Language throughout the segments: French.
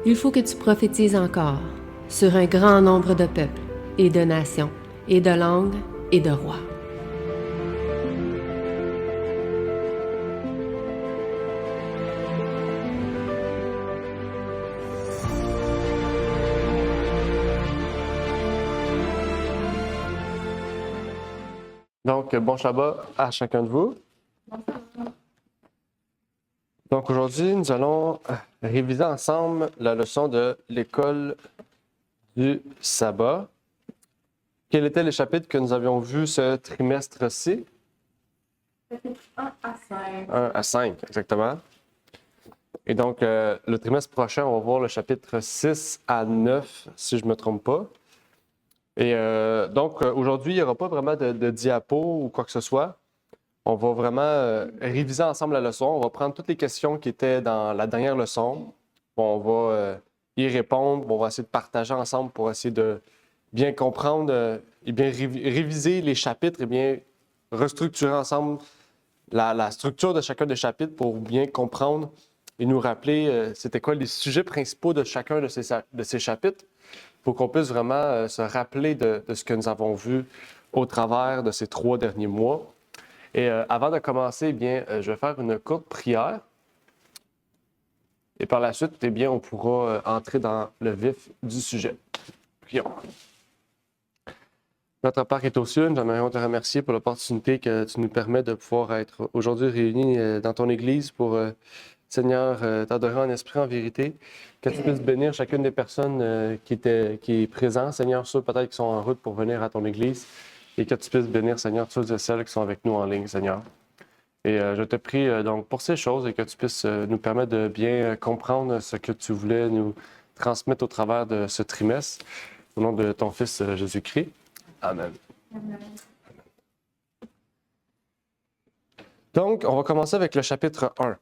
Il faut que tu prophétises encore sur un grand nombre de peuples et de nations et de langues et de rois. Donc, bon Shabbat à chacun de vous. Donc, aujourd'hui, nous allons réviser ensemble la leçon de l'école du sabbat. Quels étaient les chapitres que nous avions vus ce trimestre-ci? 1 à 5. 1 à 5, exactement. Et donc, le trimestre prochain, on va voir le chapitre 6 à 9, si je ne me trompe pas. Et donc, aujourd'hui, il n'y aura pas vraiment de diapo ou quoi que ce soit. On va vraiment réviser ensemble la leçon. On va prendre toutes les questions qui étaient dans la dernière leçon. Bon, on va y répondre. Bon, on va essayer de partager ensemble pour essayer de bien comprendre et bien réviser les chapitres et bien restructurer ensemble la structure de chacun des chapitres pour bien comprendre et nous rappeler c'était quoi les sujets principaux de chacun de ces chapitres pour qu'on puisse vraiment se rappeler de ce que nous avons vu au travers de ces 3 derniers mois. Et avant de commencer, eh bien, je vais faire une courte prière. Et par la suite, eh bien, on pourra entrer dans le vif du sujet. Prions. Notre Père qui est aux cieux, nous aimerions te remercier pour l'opportunité que tu nous permets de pouvoir être aujourd'hui réunis dans ton Église pour, Seigneur, t'adorer en esprit, en vérité. Que tu puisses bénir chacune des personnes qui est présente, Seigneur, ceux peut-être qui sont en route pour venir à ton Église. Et que tu puisses bénir, Seigneur, tous et celles qui sont avec nous en ligne, Seigneur. Et je te prie donc pour ces choses et que tu puisses nous permettre de bien comprendre ce que tu voulais nous transmettre au travers de ce trimestre. Au nom de ton Fils Jésus-Christ. Amen. Amen. Donc, on va commencer avec le chapitre 1.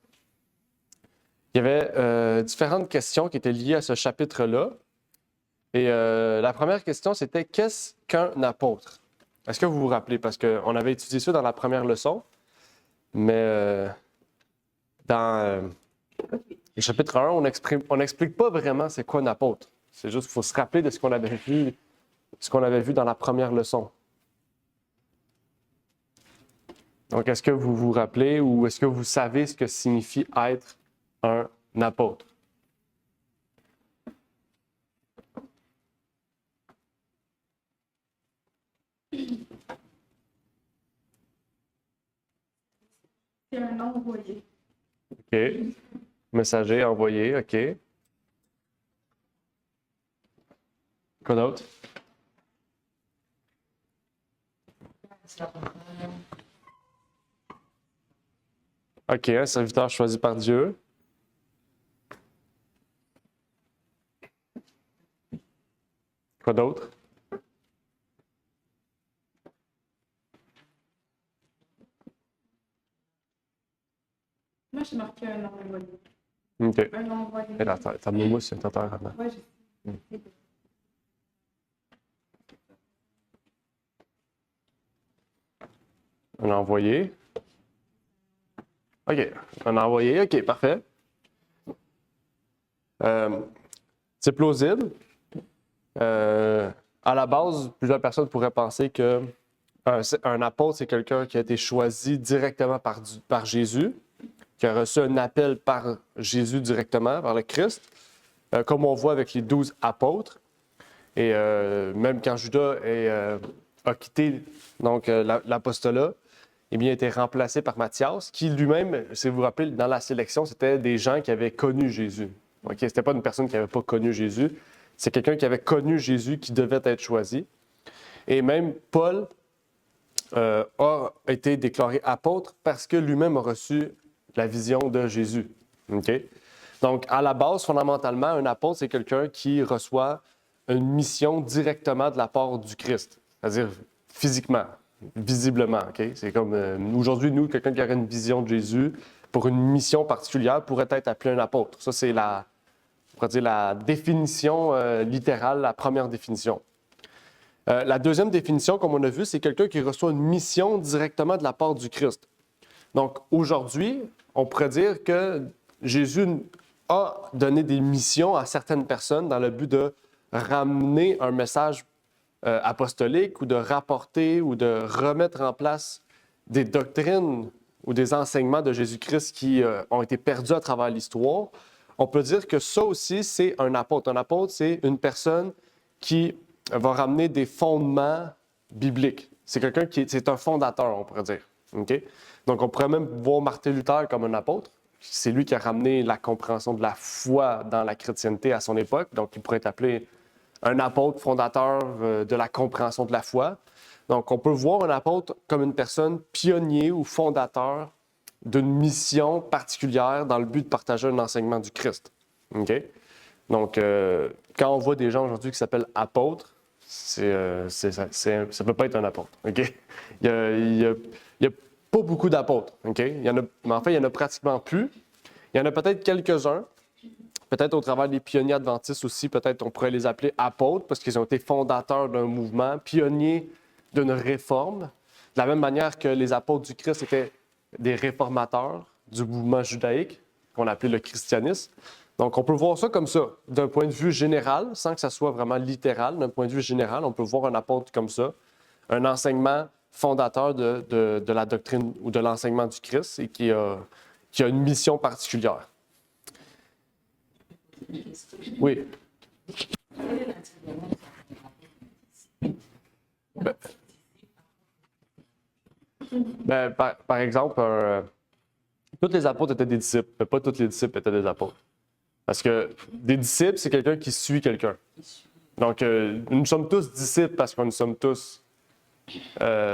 Il y avait différentes questions qui étaient liées à ce chapitre-là. Et la première question, c'était « Qu'est-ce qu'un apôtre? » Est-ce que vous vous rappelez? Parce qu'on avait étudié ça dans la première leçon, mais dans le chapitre 1, on n'explique pas vraiment c'est quoi un apôtre. C'est juste qu'il faut se rappeler de ce qu'on avait vu dans la première leçon. Donc, est-ce que vous vous rappelez ou est-ce que vous savez ce que signifie être un apôtre? C'est un envoyé. OK. Messager, envoyé, OK. Quoi d'autre? OK, un serviteur choisi par Dieu. Quoi d'autre? Moi, j'ai marqué un envoyé. OK. Un envoyé. Et là, ça me mousse, c'est un temps avant. Ouais, je sais. Un envoyé. OK. Un envoyé. OK, parfait. C'est plausible. À la base, plusieurs personnes pourraient penser que un apôtre, c'est quelqu'un qui a été choisi directement par Jésus, qui a reçu un appel par Jésus directement, par le Christ, comme on voit avec les 12 apôtres. Et même quand Judas a quitté donc, l'apostolat, eh bien, il a été remplacé par Matthias, qui lui-même, si vous vous rappelez, dans la sélection, c'était des gens qui avaient connu Jésus. Okay? Ce n'était pas une personne qui n'avait pas connu Jésus, c'est quelqu'un qui avait connu Jésus qui devait être choisi. Et même Paul a été déclaré apôtre parce que lui-même a reçu la vision de Jésus. Okay? Donc, à la base, fondamentalement, un apôtre, c'est quelqu'un qui reçoit une mission directement de la part du Christ, c'est-à-dire physiquement, visiblement. Okay? C'est comme aujourd'hui, nous, quelqu'un qui aurait une vision de Jésus pour une mission particulière pourrait être appelé un apôtre. Ça, c'est la définition littérale, la première définition. La deuxième définition, comme on a vu, c'est quelqu'un qui reçoit une mission directement de la part du Christ. Donc, aujourd'hui, on pourrait dire que Jésus a donné des missions à certaines personnes dans le but de ramener un message apostolique ou de rapporter ou de remettre en place des doctrines ou des enseignements de Jésus-Christ qui ont été perdus à travers l'histoire. On peut dire que ça aussi, c'est un apôtre. Un apôtre, c'est une personne qui va ramener des fondements bibliques. C'est quelqu'un c'est un fondateur, on pourrait dire. Okay? Donc, on pourrait même voir Martin Luther comme un apôtre. C'est lui qui a ramené la compréhension de la foi dans la chrétienté à son époque. Donc, il pourrait être appelé un apôtre fondateur de la compréhension de la foi. Donc, on peut voir un apôtre comme une personne pionnier ou fondateur d'une mission particulière dans le but de partager un enseignement du Christ. Okay? Donc, quand on voit des gens aujourd'hui qui s'appellent apôtres, ça ne peut pas être un apôtre. Okay? Il y a pas beaucoup d'apôtres. Okay? Mais en fait, il y en a pratiquement plus. Il y en a peut-être quelques-uns. Peut-être au travers des pionniers adventistes aussi, peut-être on pourrait les appeler apôtres parce qu'ils ont été fondateurs d'un mouvement, pionniers d'une réforme. De la même manière que les apôtres du Christ étaient des réformateurs du mouvement judaïque, qu'on appelait le christianisme. Donc, on peut voir ça comme ça, d'un point de vue général, sans que ça soit vraiment littéral. D'un point de vue général, on peut voir un apôtre comme ça, un enseignement fondateur de la doctrine ou de l'enseignement du Christ et qui a une mission particulière. Oui. Par exemple, tous les apôtres étaient des disciples, mais pas tous les disciples étaient des apôtres. Parce que des disciples, c'est quelqu'un qui suit quelqu'un. Donc, nous sommes tous disciples parce que nous sommes tous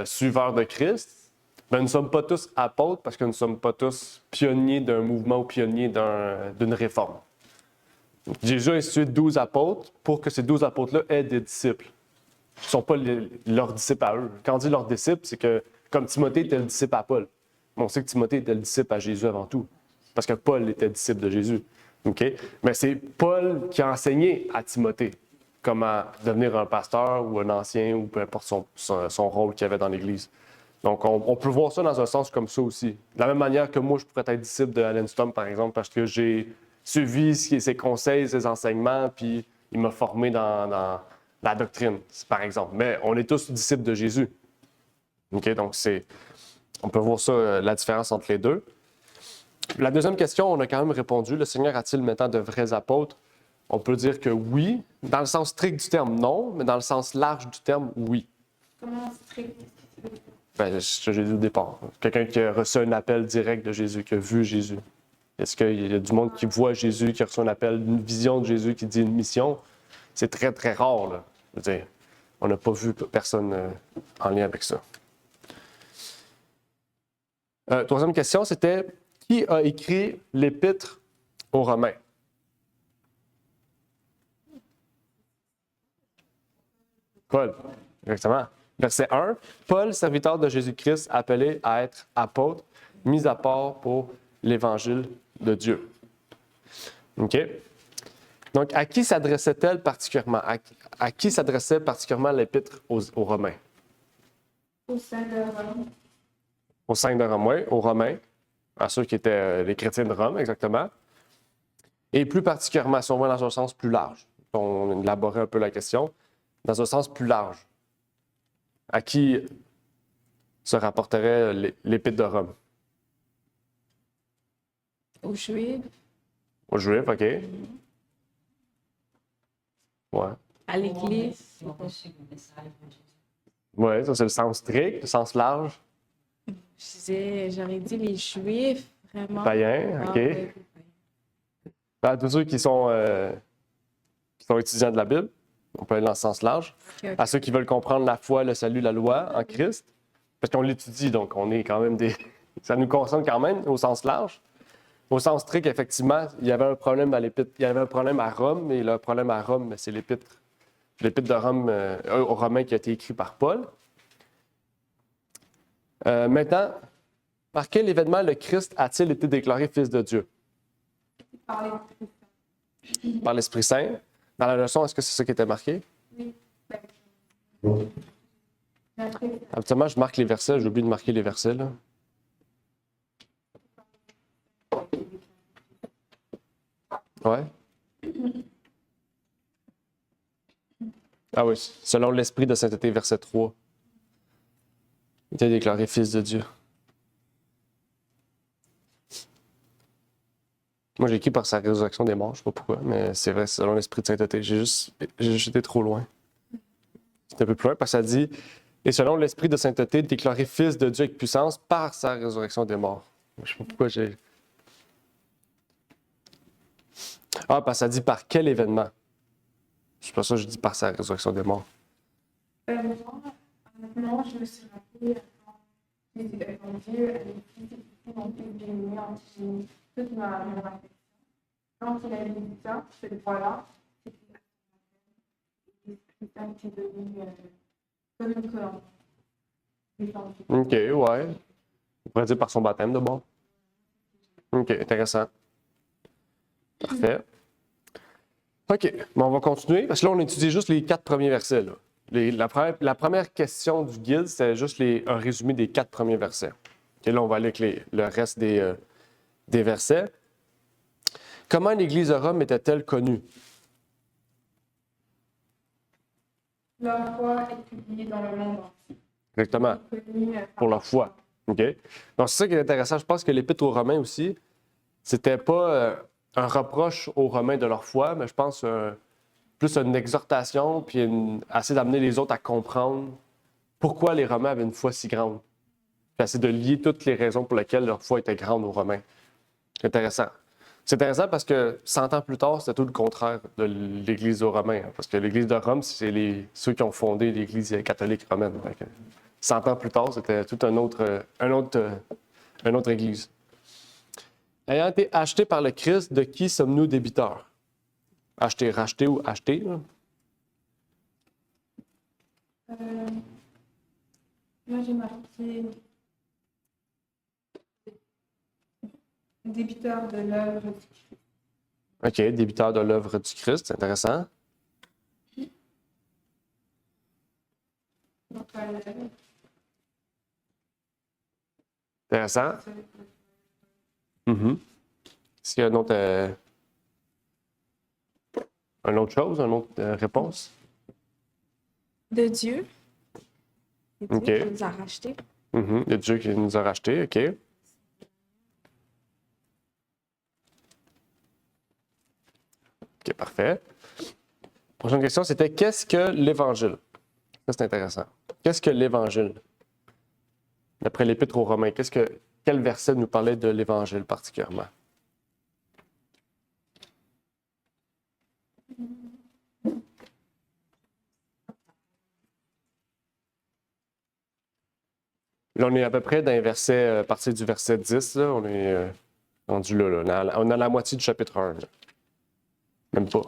suiveurs de Christ, mais nous ne sommes pas tous apôtres parce que nous ne sommes pas tous pionniers d'un mouvement ou pionniers d'une réforme. Jésus a institué 12 apôtres pour que ces 12 apôtres-là aient des disciples. Ce ne sont pas leurs disciples à eux. Quand on dit leurs disciples, c'est que, comme Timothée était le disciple à Paul, mais on sait que Timothée était le disciple à Jésus avant tout, parce que Paul était disciple de Jésus. Okay? Mais c'est Paul qui a enseigné à Timothée comment devenir un pasteur ou un ancien ou peu importe son rôle qu'il avait dans l'Église. Donc, on peut voir ça dans un sens comme ça aussi. De la même manière que moi, je pourrais être disciple de Alan Stump, par exemple, parce que j'ai suivi ses conseils, ses enseignements, puis il m'a formé dans la doctrine, par exemple. Mais on est tous disciples de Jésus. Okay? Donc, on peut voir ça, la différence entre les deux. La deuxième question, on a quand même répondu. Le Seigneur a-t-il maintenant de vrais apôtres? On peut dire que oui. Dans le sens strict du terme, non. Mais dans le sens large du terme, oui. Comment strict? C'est ce que j'ai dit au départ. Quelqu'un qui a reçu un appel direct de Jésus, qui a vu Jésus. Est-ce qu'il y a du monde qui voit Jésus, qui a reçu un appel, une vision de Jésus qui dit une mission? C'est très, très rare, là. Je veux dire, on n'a pas vu personne en lien avec ça. Troisième question, c'était qui a écrit l'Épître aux Romains? Paul, exactement. Verset 1. Paul, serviteur de Jésus-Christ, appelé à être apôtre, mis à part pour l'Évangile de Dieu. OK? Donc, à qui s'adressait-elle particulièrement? À qui s'adressait particulièrement l'Épître aux Romains? Au sein de Rome. Au sein de Rome, oui, aux Romains, à ceux qui étaient les chrétiens de Rome, exactement. Et plus particulièrement, si on va dans un sens plus large, on élaborait un peu la question, dans un sens plus large, à qui se rapporterait l'Épître de Rome? Aux Juifs, Aux Juifs, OK. Ouais. à l'Église. Oui, ça c'est le sens strict, le sens large. J'aurais dit les Juifs, vraiment. Païen, OK. Ouais. À tous ceux qui sont étudiants de la Bible, on peut aller dans le sens large. Ok. À ceux qui veulent comprendre la foi, le salut, la loi en Christ, parce qu'on l'étudie, donc on est quand même ça nous concerne quand même au sens large. Au sens strict, effectivement, il y avait un problème à l'Épître. Il y avait un problème à Rome, et le problème à Rome, c'est l'Épître de Rome aux Romains qui a été écrit par Paul. Maintenant, par quel événement le Christ a-t-il été déclaré Fils de Dieu? Par l'Esprit Saint. Dans la leçon, est-ce que c'est ça qui était marqué? Oui. Habituellement, je marque les versets. J'ai oublié de marquer les versets, là. Ouais. Ah oui, selon l'esprit de sainteté, verset 3. Il était déclaré fils de Dieu. Moi, j'ai écrit par sa résurrection des morts, je sais pas pourquoi, mais c'est vrai, selon l'esprit de sainteté. J'ai juste été trop loin. C'est un peu plus loin parce que ça dit et selon l'esprit de sainteté, déclaré fils de Dieu avec puissance par sa résurrection des morts. Je sais pas pourquoi j'ai. Ah, parce que ça dit par quel événement? C'est pas ça que je dis par sa résurrection des morts. Moi, honnêtement, je me suis rappelé quand Dieu avait dit mon fils bien-aimé entre toute ma réflexion. Quand il avait dit ça, cette fois-là, c'était l'Esprit Saint qui est devenu comme une colonne. Défendu. OK, ouais. On pourrait dire par son baptême de bord. OK, intéressant. Parfait. OK, bon, on va continuer parce que là, on étudie juste les 4 premiers versets. Là. La première question du guide, c'était juste un résumé des 4 premiers versets. Et là, on va aller avec le reste des versets. Comment l'Église de Rome était-elle connue? Leur foi est publiée dans le monde entier. Exactement, Connue, pour la foi. OK? Donc, c'est ça qui est intéressant. Je pense que l'Épître aux Romains aussi, c'était pas un reproche aux Romains de leur foi, mais je pense plus une exhortation, puis essayer d'amener les autres à comprendre pourquoi les Romains avaient une foi si grande. Puis essayer de lier toutes les raisons pour lesquelles leur foi était grande aux Romains. C'est intéressant. C'est intéressant parce que 100 ans plus tard, c'était tout le contraire de l'Église aux Romains. Hein, parce que l'Église de Rome, c'est ceux qui ont fondé l'Église catholique romaine. Donc, 100 ans plus tard, c'était tout une autre Église. Ayant été achetés par le Christ, de qui sommes-nous débiteurs? Acheter, racheter ou acheter? Là? Moi, j'ai marqué débiteur de l'œuvre du Christ. OK, débiteur de l'œuvre du Christ, c'est intéressant. Donc, Intéressant. Est-ce qu'il y a une autre chose, une autre réponse? De Dieu. C'est OK. Dieu qui nous a rachetés. Il y a Dieu qui nous a rachetés, OK. OK, parfait. Prochaine question, c'était qu'est-ce que l'Évangile? Ça, c'est intéressant. Qu'est-ce que l'Évangile? D'après l'Épître aux Romains, quel verset nous parlait de l'Évangile particulièrement? Là, on est à peu près dans les versets, à partir du verset 10, là, on est rendu là. On a la moitié du chapitre 1. Là. Même pas.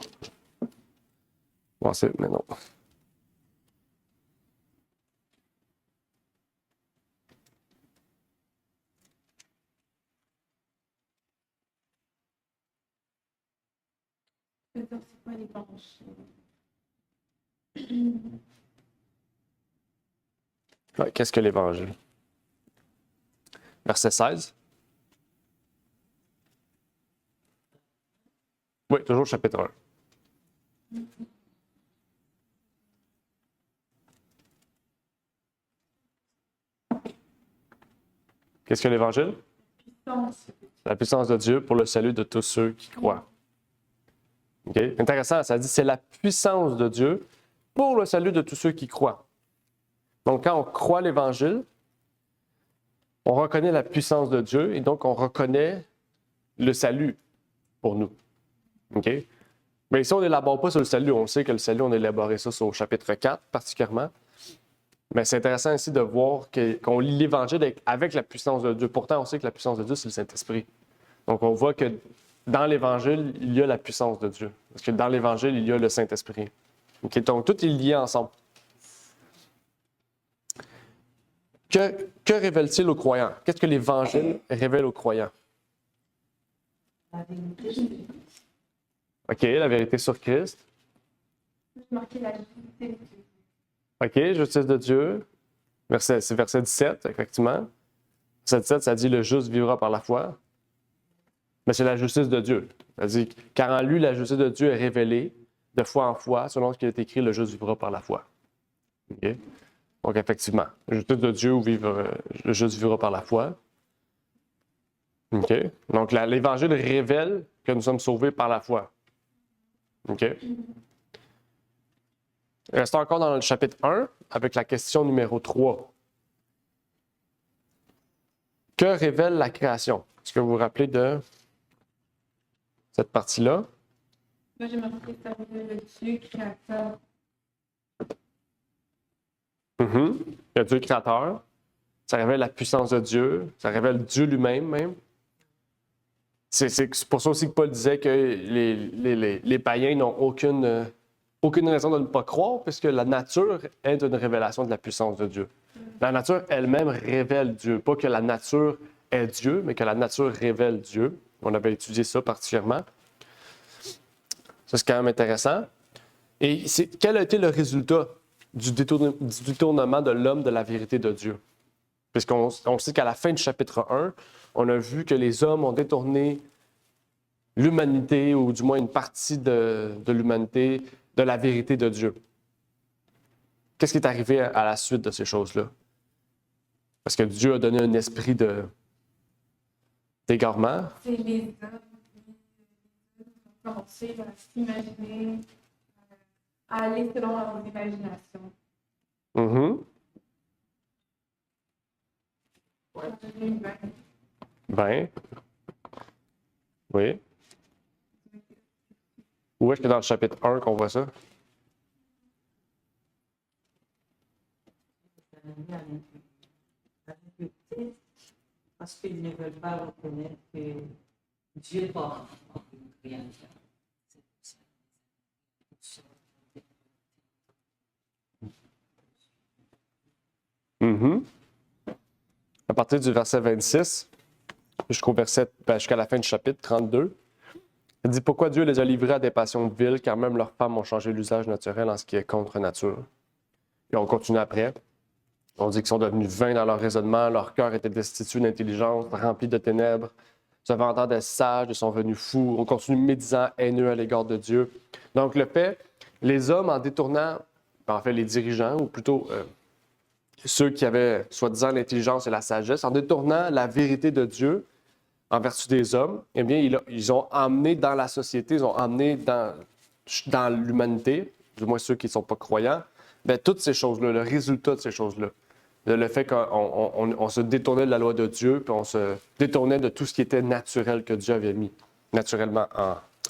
Bon, mais non. c'est quoi l'évangile? Ouais, qu'est-ce que l'Évangile? Verset 16. Oui, toujours chapitre 1. Qu'est-ce que l'Évangile? Puissance. La puissance de Dieu pour le salut de tous ceux qui croient. Okay? Intéressant, ça dit c'est la puissance de Dieu pour le salut de tous ceux qui croient. Donc, quand on croit l'Évangile, on reconnaît la puissance de Dieu et donc on reconnaît le salut pour nous. OK? Mais ici, on n'élabore pas sur le salut. On sait que le salut, on a élaboré ça au chapitre 4 particulièrement. Mais c'est intéressant ici de voir qu'on lit l'Évangile avec la puissance de Dieu. Pourtant, on sait que la puissance de Dieu, c'est le Saint-Esprit. Donc, on voit que dans l'Évangile, il y a la puissance de Dieu. Parce que dans l'Évangile, il y a le Saint-Esprit. Okay? Donc, tout est lié ensemble. Que révèle-t-il aux croyants? Qu'est-ce que l'Évangile révèle aux croyants? La vérité. OK, la vérité sur Christ. J'ai marqué la justice de Dieu. OK, justice de Dieu. C'est verset 17, effectivement. Verset 17, ça dit « Le juste vivra par la foi ». Mais c'est la justice de Dieu. C'est-à-dire, car en lui, la justice de Dieu est révélée de foi en foi, selon ce qui est écrit, le juste vivra par la foi. OK? Donc, effectivement, la justice de Dieu, le juste vivra par la foi. OK? Donc, l'Évangile révèle que nous sommes sauvés par la foi. OK? Restons encore dans le chapitre 1 avec la question numéro 3. Que révèle la création? Est-ce que vous vous rappelez de cette partie-là? Moi, j'ai marqué que ça révèle le Dieu créateur. Le Dieu créateur. Ça révèle la puissance de Dieu. Ça révèle Dieu lui-même, même. C'est pour ça aussi que Paul disait que les païens n'ont aucune raison de ne pas croire, puisque la nature est une révélation de la puissance de Dieu. La nature elle-même révèle Dieu. Pas que la nature est Dieu, mais que la nature révèle Dieu. On avait étudié ça particulièrement. Ça, c'est quand même intéressant. Et quel a été le résultat du détournement de l'homme de la vérité de Dieu? Puisqu'on sait qu'à la fin du chapitre 1, on a vu que les hommes ont détourné l'humanité, ou du moins une partie de l'humanité, de la vérité de Dieu. Qu'est-ce qui est arrivé à la suite de ces choses-là? Parce que Dieu a donné un esprit d'égarement. C'est les hommes qui ont commencé à s'imaginer, à aller selon leur imagination. Ben. Oui. Où est-ce que dans le chapitre 1 qu'on voit ça? Parce qu'ils ne veulent pas reconnaître que Dieu porte une création. À partir du verset 26 jusqu'à la fin du chapitre 32, il dit « Pourquoi Dieu les a livrés à des passions viles, car même leurs femmes ont changé l'usage naturel en ce qui est contre nature. » Et on continue après. On dit qu'ils sont devenus vains dans leur raisonnement, leur cœur était destitué d'intelligence, rempli de ténèbres, se vantant d'être sages, ils sont venus fous. On continue médisant, haineux à l'égard de Dieu. Donc le fait, les hommes en détournant, en fait les dirigeants, ou plutôt ceux qui avaient soi-disant l'intelligence et la sagesse, en détournant la vérité de Dieu en vertu des hommes, eh bien, ils ont emmené dans la société, ils ont emmené dans l'humanité, du moins ceux qui ne sont pas croyants, bien, toutes ces choses-là, le résultat de ces choses-là. Le fait qu'on se détournait de la loi de Dieu, puis on se détournait de tout ce qui était naturel que Dieu avait mis naturellement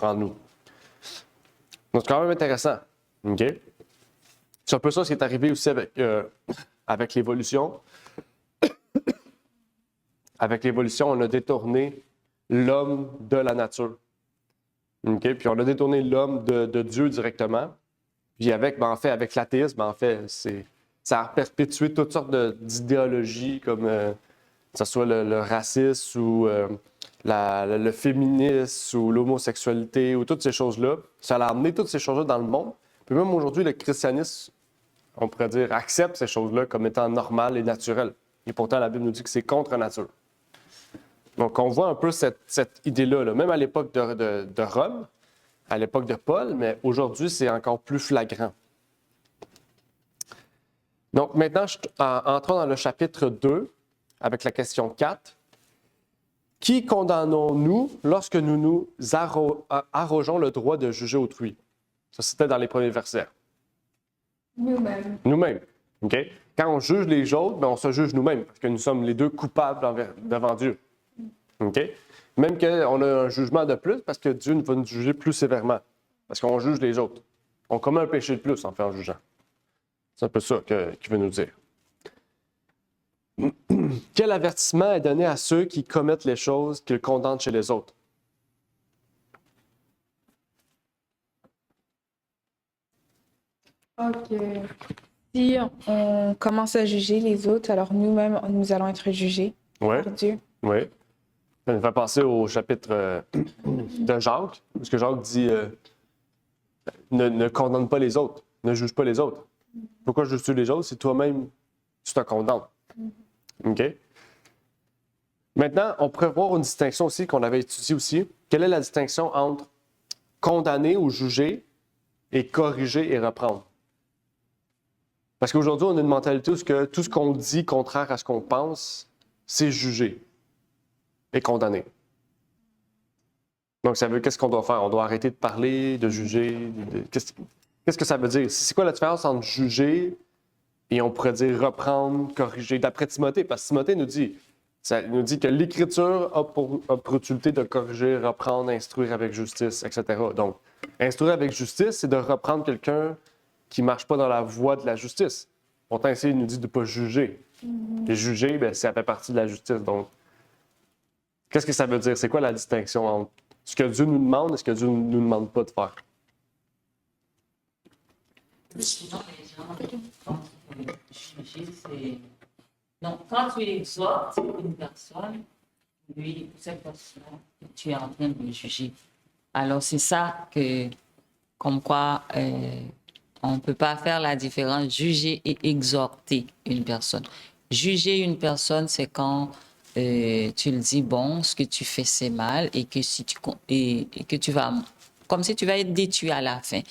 en nous. Donc, c'est quand même intéressant. OK? C'est un peu ça ce qui est arrivé aussi avec l'évolution. Avec l'évolution, on a détourné l'homme de la nature. Okay? Puis on a détourné l'homme de Dieu directement. Puis avec l'athéisme, ça a perpétué toutes sortes d'idéologies, comme que ce soit le racisme ou le féminisme ou l'homosexualité ou toutes ces choses-là. Ça a amené toutes ces choses-là dans le monde. Puis même aujourd'hui, le christianisme, on pourrait dire, accepte ces choses-là comme étant normales et naturelles. Et pourtant, la Bible nous dit que c'est contre nature. Donc, on voit un peu cette idée-là, là, même à l'époque de Rome, à l'époque de Paul, mais aujourd'hui, c'est encore plus flagrant. Donc, maintenant, entrons dans le chapitre 2, avec la question 4. Qui condamnons-nous lorsque nous nous arrogeons le droit de juger autrui? Ça, c'était dans les premiers versets. Nous-mêmes. Nous-mêmes. OK? Quand on juge les autres, bien, on se juge nous-mêmes, parce que nous sommes les deux coupables devant Dieu. OK? Même qu'on a un jugement de plus, parce que Dieu va nous juger plus sévèrement. Parce qu'on juge les autres. On commet un péché de plus en fait en jugeant. C'est un peu ça qu'il veut nous dire. Quel avertissement est donné à ceux qui commettent les choses qu'ils condamnent chez les autres? Ok. Si on commence à juger les autres, alors nous-mêmes, nous allons être jugés Oui, par Dieu. oui. Ça nous fait passer au chapitre de Jacques, parce que Jacques dit ne condamne pas les autres, ne juge pas les autres. Pourquoi juges-tu les autres si toi-même tu te condamnes? OK? Maintenant, on pourrait voir une distinction aussi qu'on avait étudiée aussi. Quelle est la distinction entre condamner ou juger et corriger et reprendre? Parce qu'aujourd'hui, on a une mentalité où tout ce qu'on dit contraire à ce qu'on pense, c'est juger et condamner. Donc, ça veut qu'est-ce qu'on doit faire? On doit arrêter de parler, de juger. Qu'est-ce que ça veut dire? C'est quoi la différence entre juger et on pourrait dire reprendre, corriger? D'après Timothée, parce que Timothée nous dit que l'Écriture a pour utilité de corriger, reprendre, instruire avec justice, etc. Donc, instruire avec justice, c'est de reprendre quelqu'un qui ne marche pas dans la voie de la justice. Pourtant, ici, il nous dit de ne pas juger. Et juger, bien, ça fait partie de la justice. Donc, qu'est-ce que ça veut dire? C'est quoi la distinction entre ce que Dieu nous demande et ce que Dieu ne nous demande pas de faire? Souvent, les gens pensent que juger, c'est. Donc, quand tu exhortes une personne, lui, cette personne, tu es en train de le juger. Alors, c'est ça que, comme quoi, on ne peut pas faire la différence, juger et exhorter une personne. Juger une personne, c'est quand tu le dis, bon, ce que tu fais, c'est mal, et que, et que tu vas, comme si tu vas être détruit à la fin,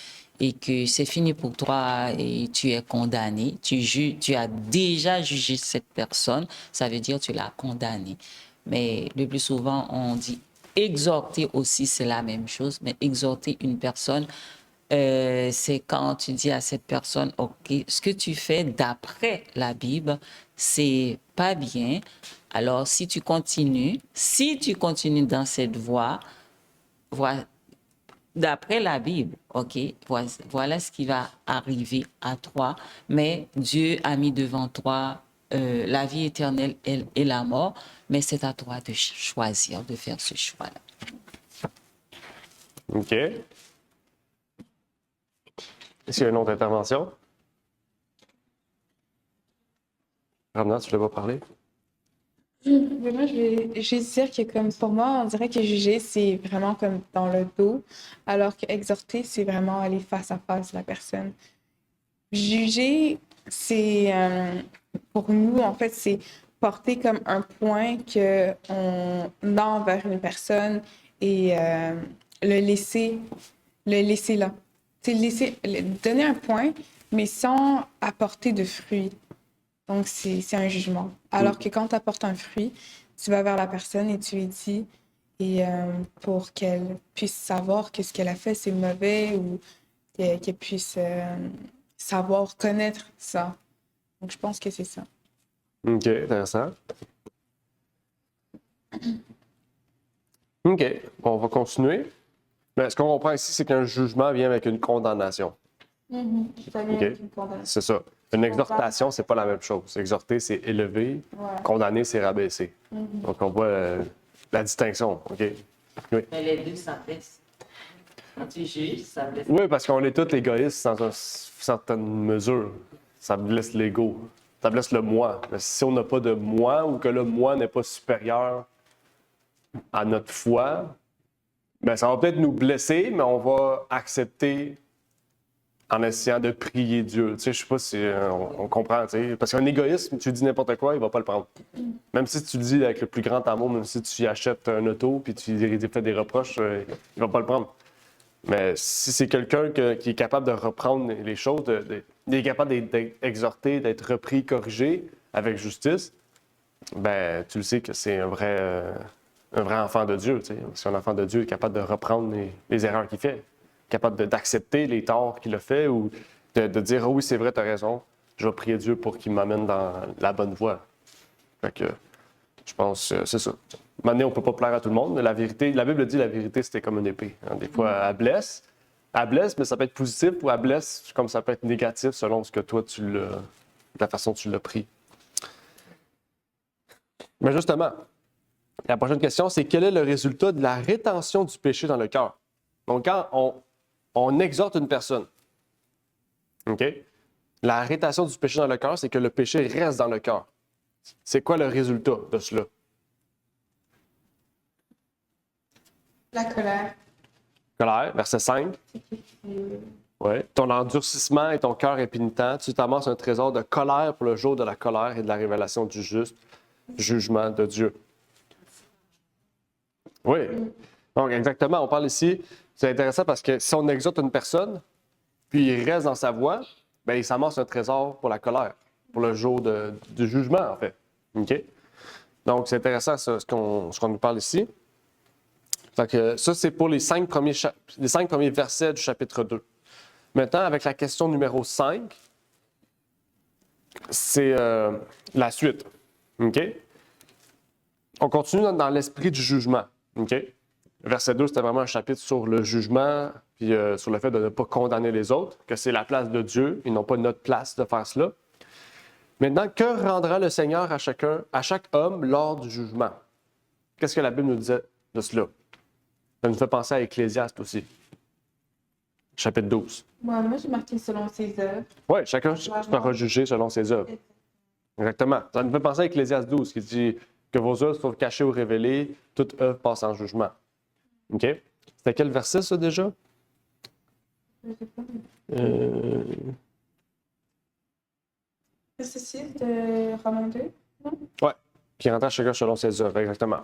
et que c'est fini pour toi et tu es condamné. Tu as déjà jugé cette personne, ça veut dire que tu l'as condamné. Mais le plus souvent, on dit exhorter aussi, c'est la même chose, mais exhorter une personne, c'est quand tu dis à cette personne, OK, ce que tu fais d'après la Bible, c'est pas bien. Alors, si tu continues dans cette voie, d'après la Bible, OK, voilà ce qui va arriver à toi, mais Dieu a mis devant toi la vie éternelle et la mort, mais c'est à toi de choisir, de faire ce choix-là. OK. Est-ce qu'il y a une autre intervention? Ramna, tu ne voulais pas parler? Mais moi, je vais juste dire que comme pour moi, on dirait que juger, c'est vraiment comme dans le dos, alors que exhorter, c'est vraiment aller face à face de la personne. Juger, c'est pour nous, en fait, c'est porter comme un point que on a envers une personne et le laisser là. C'est donner un point, mais sans apporter de fruits. Donc, c'est un jugement. Alors que quand tu apportes un fruit, tu vas vers la personne et tu lui dis, et pour qu'elle puisse savoir que ce qu'elle a fait, c'est mauvais ou qu'elle puisse savoir, connaître ça. Donc, je pense que c'est ça. OK, intéressant. OK, on va continuer. Mais ce qu'on comprend ici, c'est qu'un jugement vient avec une condamnation. Ça vient avec une condamnation. C'est ça. Une exhortation, c'est pas la même chose. Exhorter, c'est élever. Ouais. Condamner, c'est rabaisser. Donc, on voit la distinction. OK? Oui. Mais les deux, ça blesse. Quand tu juges, ça blesse. Oui, parce qu'on est tous égoïstes dans une certaine mesure. Ça blesse l'ego. Ça blesse le moi. Mais si on n'a pas de moi ou que le moi n'est pas supérieur à notre foi, ben ça va peut-être nous blesser, mais on va accepter en essayant de prier Dieu. Tu sais, je sais pas si on comprend, tu sais. Parce qu'un égoïsme, tu dis n'importe quoi, il va pas le prendre. Même si tu le dis avec le plus grand amour, même si tu y achètes un auto puis tu lui fais des reproches, il va pas le prendre. Mais si c'est quelqu'un qui est capable de reprendre les choses, il est capable d'être exhorté, d'être repris, corrigé avec justice, ben tu le sais que c'est un vrai enfant de Dieu. Tu sais. Si un enfant de Dieu est capable de reprendre les erreurs qu'il fait, capable d'accepter les torts qu'il a fait ou de dire « Oh oui, c'est vrai, tu as raison, je vais prier Dieu pour qu'il m'amène dans la bonne voie. » Fait que je pense que c'est ça. Maintenant, on ne peut pas plaire à tout le monde, mais la vérité, la Bible dit la vérité, c'était comme une épée. Hein. Des fois, elle blesse, mais ça peut être positif, ou elle blesse comme ça peut être négatif selon ce que toi, la façon dont tu l'as pris. Mais justement, la prochaine question, c'est quel est le résultat de la rétention du péché dans le cœur? Donc, quand on exhorte une personne, OK? La rétention du péché dans le cœur, c'est que le péché reste dans le cœur. C'est quoi le résultat de cela? La colère. Colère, verset 5. Ouais. Ton endurcissement et ton cœur impénitent, tu t'amasses un trésor de colère pour le jour de la colère et de la révélation du juste jugement de Dieu. Oui. Donc, exactement. On parle ici, c'est intéressant parce que si on exhorte une personne, puis il reste dans sa voie, bien, il s'amasse un trésor pour la colère, pour le jour du jugement, en fait. OK? Donc, c'est intéressant ça, ce qu'on nous parle ici. Fait que ça, c'est pour les 5 premiers versets du chapitre 2. Maintenant, avec la question numéro 5, c'est la suite. OK? On continue dans l'esprit du jugement. OK? Verset 2, c'était vraiment un chapitre sur le jugement, puis sur le fait de ne pas condamner les autres, que c'est la place de Dieu, ils n'ont pas notre place de faire cela. Maintenant, que rendra le Seigneur à chaque homme lors du jugement? Qu'est-ce que la Bible nous disait de cela? Ça nous fait penser à Ecclésiaste aussi, chapitre 12. Moi, j'ai marqué selon ses œuvres. Oui, chacun sera jugé selon ses œuvres. Exactement. Ça nous fait penser à Ecclésiaste 12, qui dit que vos œuvres soient cachées ou révélées, toute œuvre passe en jugement. OK? C'était quel verset, ça, déjà? Je sais pas. C'est 6 de Romains 2? Oui. Qui rendra chacun selon ses œuvres, exactement.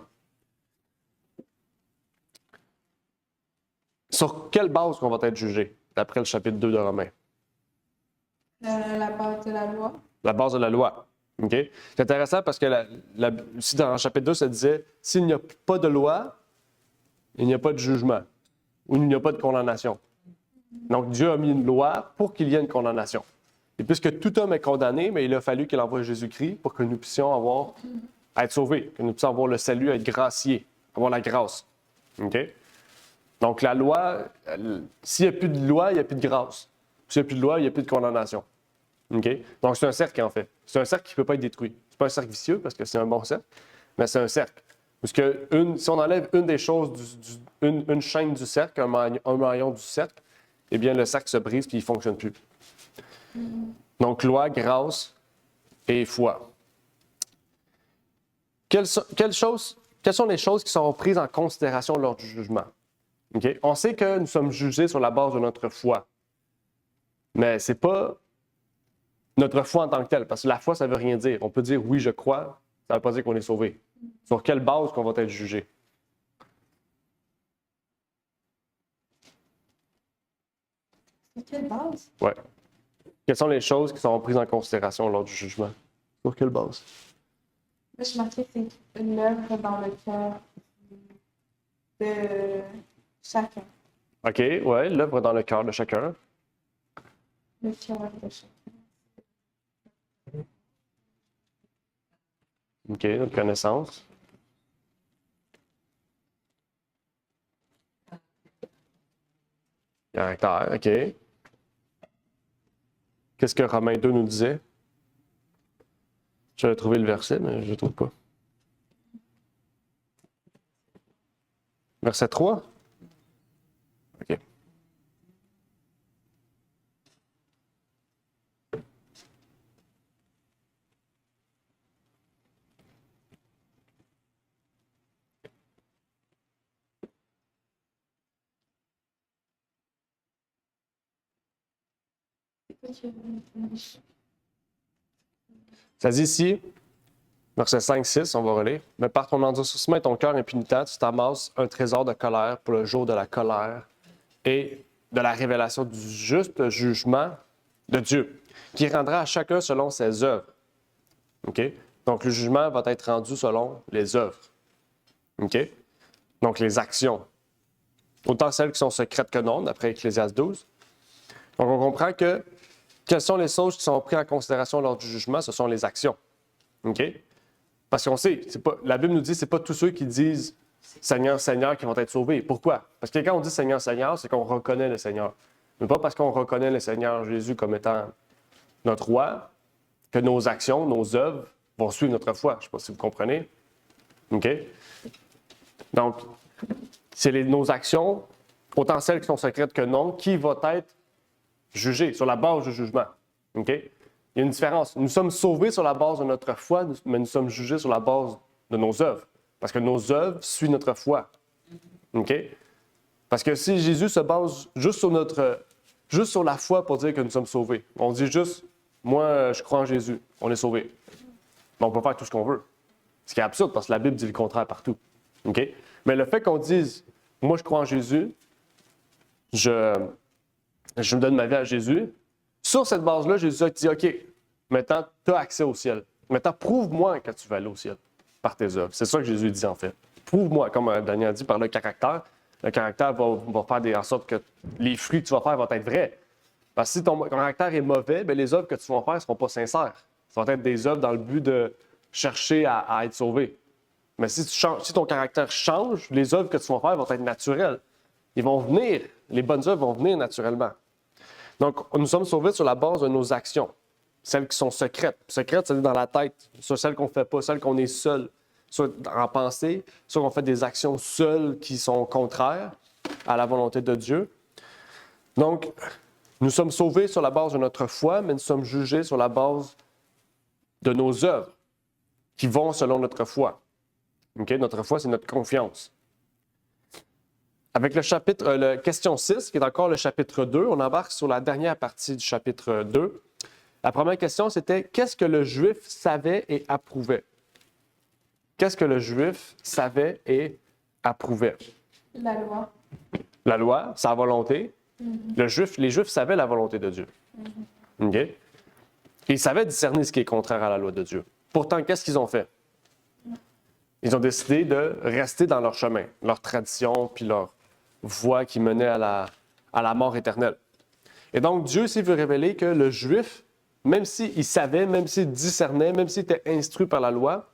Sur quelle base qu'on va être jugé, d'après le chapitre 2 de Romains? La base de la loi. La base de la loi. OK? C'est intéressant parce que ici, dans le chapitre 2, ça disait s'il n'y a pas de loi, il n'y a pas de jugement ou il n'y a pas de condamnation. Donc, Dieu a mis une loi pour qu'il y ait une condamnation. Et puisque tout homme est condamné, mais il a fallu qu'il envoie Jésus-Christ pour que nous puissions être sauvés, que nous puissions avoir le salut, être graciés, avoir la grâce. OK? Donc, la loi, s'il n'y a plus de loi, il n'y a plus de grâce. S'il n'y a plus de loi, il n'y a plus de condamnation. OK? Donc, c'est un cercle, en fait. C'est un cercle qui ne peut pas être détruit. C'est pas un cercle vicieux, parce que c'est un bon cercle, mais c'est un cercle. Parce que si on enlève une des choses, une chaîne du cercle, un maillon du cercle, eh bien, le cercle se brise et il ne fonctionne plus. Donc, loi, grâce et foi. Quelles sont les choses qui sont prises en considération lors du jugement? Okay? On sait que nous sommes jugés sur la base de notre foi. Mais ce n'est pas notre foi en tant que telle, parce que la foi, ça ne veut rien dire. On peut dire oui, je crois, ça ne veut pas dire qu'on est sauvé. Sur quelle base qu'on va être jugé? Sur quelle base? Oui. Quelles sont les choses qui sont prises en considération lors du jugement? Sur quelle base? Moi, je marquais que c'est l'œuvre dans le cœur de chacun. OK, oui, l'œuvre dans le cœur de chacun. Le cœur de chacun. OK, donc connaissance. Caractère, OK. Qu'est-ce que Romains 2 nous disait? J'avais trouvé le verset, mais je ne le trouve pas. Verset 3? OK. Ça dit ici, verset 5-6, on va relire. Mais par ton endurcissement et ton cœur impénitent, tu t'amasses un trésor de colère pour le jour de la colère et de la révélation du juste jugement de Dieu, qui rendra à chacun selon ses œuvres. OK? Donc, le jugement va être rendu selon les œuvres. OK? Donc, les actions. Autant celles qui sont secrètes que non, d'après Ecclésiaste 12. Donc, on comprend que quelles sont les choses qui sont prises en considération lors du jugement? Ce sont les actions. OK? Parce qu'on sait, la Bible nous dit que ce n'est pas tous ceux qui disent Seigneur, Seigneur qui vont être sauvés. Pourquoi? Parce que quand on dit Seigneur, Seigneur, c'est qu'on reconnaît le Seigneur. Mais pas parce qu'on reconnaît le Seigneur Jésus comme étant notre roi, que nos actions, nos œuvres vont suivre notre foi. Je ne sais pas si vous comprenez. OK? Donc, c'est nos actions, autant celles qui sont secrètes que non, qui vont être jugées sur la base du jugement. OK? Il y a une différence. Nous sommes sauvés sur la base de notre foi, mais nous sommes jugés sur la base de nos œuvres. Parce que nos œuvres suivent notre foi. OK? Parce que si Jésus se base juste sur la foi pour dire que nous sommes sauvés, on dit juste, moi, je crois en Jésus, on est sauvés. Mais on peut faire tout ce qu'on veut. Ce qui est absurde parce que la Bible dit le contraire partout. OK? Mais le fait qu'on dise, moi je crois en Jésus, je me donne ma vie à Jésus, sur cette base-là, Jésus a dit, OK, maintenant tu as accès au ciel. Maintenant, prouve-moi que tu vas aller au ciel par tes œuvres. C'est ça que Jésus dit en fait. Prouve-moi, comme Daniel a dit, par le caractère. Le caractère va faire en sorte que les fruits que tu vas faire vont être vrais. Parce que si ton caractère est mauvais, bien, les œuvres que tu vas faire ne seront pas sincères. Ça va être des œuvres dans le but de chercher à être sauvé. Mais si ton caractère change, les œuvres que tu vas faire vont être naturelles. Ils vont venir, les bonnes œuvres vont venir naturellement. Donc, nous sommes sauvés sur la base de nos actions, celles qui sont secrètes. Secrètes, c'est dans la tête, sur celles qu'on ne fait pas, celles qu'on est seul, soit en pensée, soit qu'on fait des actions seules qui sont contraires à la volonté de Dieu. Donc, nous sommes sauvés sur la base de notre foi, mais nous sommes jugés sur la base de nos œuvres qui vont selon notre foi. Okay? Notre foi, c'est notre confiance. Avec le question 6, qui est encore le chapitre 2, on embarque sur la dernière partie du chapitre 2. La première question, c'était « Qu'est-ce que le Juif savait et approuvait? » Qu'est-ce que le Juif savait et approuvait? La loi. La loi, sa volonté. Les Juifs savaient la volonté de Dieu. OK? Ils savaient discerner ce qui est contraire à la loi de Dieu. Pourtant, qu'est-ce qu'ils ont fait? Ils ont décidé de rester dans leur chemin, leur tradition, puis leur voie qui menait à la mort éternelle. Et donc, Dieu s'est vu révéler que le Juif, même s'il savait, même s'il discernait, même s'il était instruit par la loi,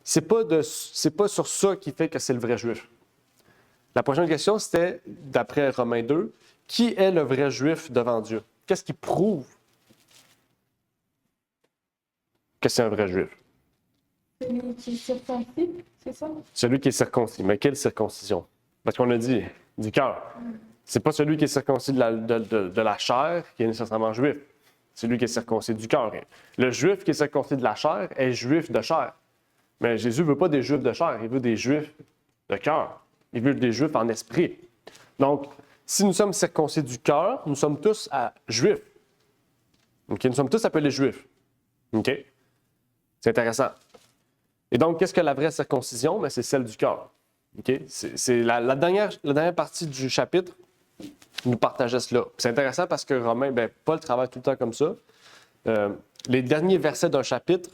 c'est pas sur ça qui fait que c'est le vrai Juif. La prochaine question, c'était, d'après Romains 2, qui est le vrai Juif devant Dieu? Qu'est-ce qui prouve que c'est un vrai Juif? Celui qui est circoncis, c'est ça? Celui qui est circoncis. Mais quelle circoncision? Parce qu'on a dit, du cœur. C'est pas celui qui est circoncis de la chair qui est nécessairement juif. C'est celui qui est circoncis du cœur. Le juif qui est circoncis de la chair est juif de chair. Mais Jésus ne veut pas des juifs de chair, il veut des juifs de cœur. Il veut des juifs en esprit. Donc, si nous sommes circoncis du cœur, nous sommes tous juifs. Okay? Nous sommes tous appelés juifs. Okay? C'est intéressant. Et donc, qu'est-ce que la vraie circoncision? Ben, c'est celle du cœur. Okay? C'est la dernière partie du chapitre nous partageait cela. C'est intéressant parce que Romain, Paul travaille tout le temps comme ça. Les derniers versets d'un chapitre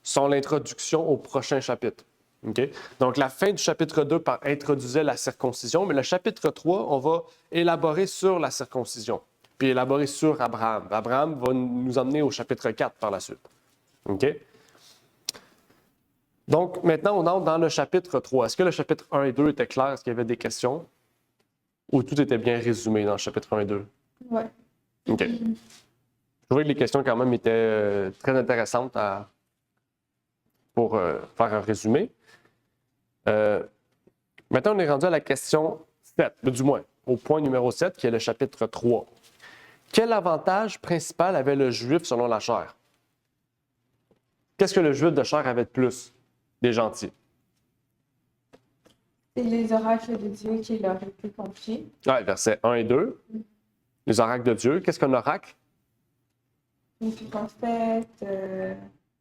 sont l'introduction au prochain chapitre. Okay? Donc, la fin du chapitre 2 introduisait la circoncision, mais le chapitre 3, on va élaborer sur la circoncision, puis élaborer sur Abraham. Abraham va nous emmener au chapitre 4 par la suite. Okay? Donc, maintenant, on entre dans le chapitre 3. Est-ce que le chapitre 1 et 2 étaient clairs? Est-ce qu'il y avait des questions? Ou tout était bien résumé dans le chapitre 1 et 2? Oui. OK. Je trouvais que les questions, quand même, étaient très intéressantes pour faire un résumé. Maintenant, on est rendu à la question 7, du moins, au point numéro 7, qui est le chapitre 3. Quel avantage principal avait le Juif selon la chair? Qu'est-ce que le Juif de chair avait de plus des gentils? C'est les oracles de Dieu qui leur étaient confiés. Ouais, versets 1 et 2. Les oracles de Dieu. Qu'est-ce qu'un oracle? Une prophète.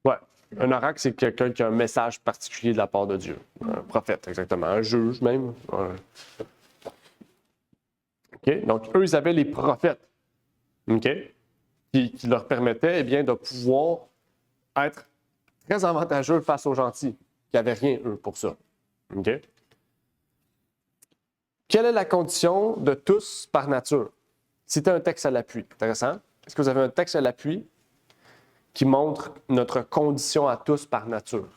Ouais. Un oracle, c'est quelqu'un qui a un message particulier de la part de Dieu. Un prophète, exactement. Un juge, même. OK? Donc, eux, ils avaient les prophètes. OK? Qui leur permettaient, eh bien, de pouvoir être très avantageux face aux gentils, qui n'avaient rien, eux, pour ça. OK? Quelle est la condition de tous par nature? C'était un texte à l'appui. Intéressant. Est-ce que vous avez un texte à l'appui qui montre notre condition à tous par nature?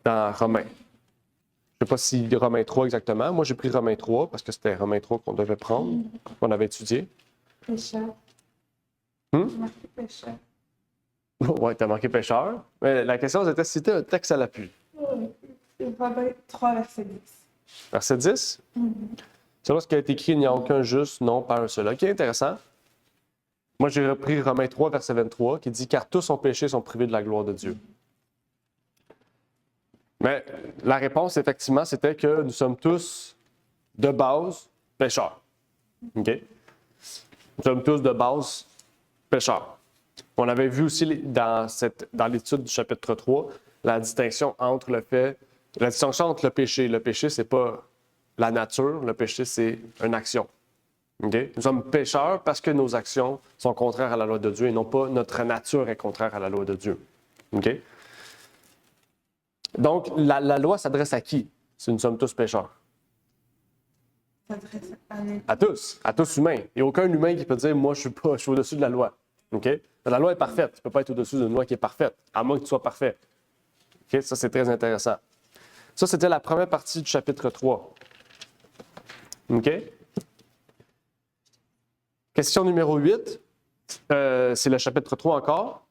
Dans Romains. Je ne sais pas si Romains 3 exactement. Moi, j'ai pris Romains 3 parce que c'était Romains 3 qu'on devait prendre, qu'on avait étudié. Pécheur. Marqué pécheur. Oui, tu as marqué pécheur. Mais la question, c'était si c'était un texte à l'appui. Romains 3, verset 10. Verset 10? Selon ce qui a été écrit, il n'y a aucun juste, non, pas un seul. OK, intéressant. Moi, j'ai repris Romains 3, verset 23, qui dit « Car tous ont péché, sont privés de la gloire de Dieu. » Mais la réponse, effectivement, c'était que nous sommes tous, de base, pécheurs. OK? Nous sommes tous, de base, pécheurs. On avait vu aussi dans l'étude du chapitre 3 la distinction entre la distinction entre le péché. Le péché, c'est pas la nature, le péché, c'est une action. Okay? Nous sommes pécheurs parce que nos actions sont contraires à la loi de Dieu et non pas notre nature est contraire à la loi de Dieu. Okay? Donc, la loi s'adresse à qui si nous sommes tous pécheurs? À tous humains. Il n'y a aucun humain qui peut dire « moi, je suis au-dessus de la loi ». Okay? La loi est parfaite. Tu ne peux pas être au-dessus d'une loi qui est parfaite, à moins que tu sois parfait. Okay? Ça, c'est très intéressant. Ça, c'était la première partie du chapitre 3. OK? Question numéro 8, c'est le chapitre 3 encore.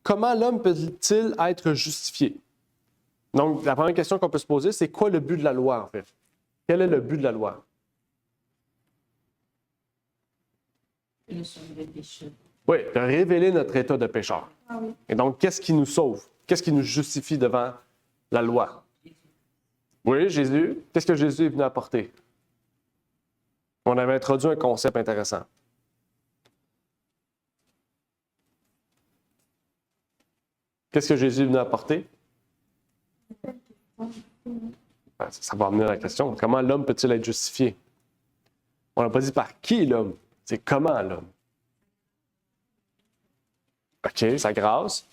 Comment l'homme peut-il être justifié? Donc, la première question qu'on peut se poser, c'est quoi le but de la loi, en fait? Quel est le but de la loi? Le sauver des pécheurs. Oui, de révéler notre état de pécheur. Ah oui. Et donc, qu'est-ce qui nous sauve? Qu'est-ce qui nous justifie devant la loi? Oui, Jésus. Qu'est-ce que Jésus est venu apporter? On avait introduit un concept intéressant. Qu'est-ce que Jésus est venu apporter? Ça va amener à la question. Comment l'homme peut-il être justifié? On n'a pas dit par qui l'homme, c'est comment l'homme. OK, sa grâce.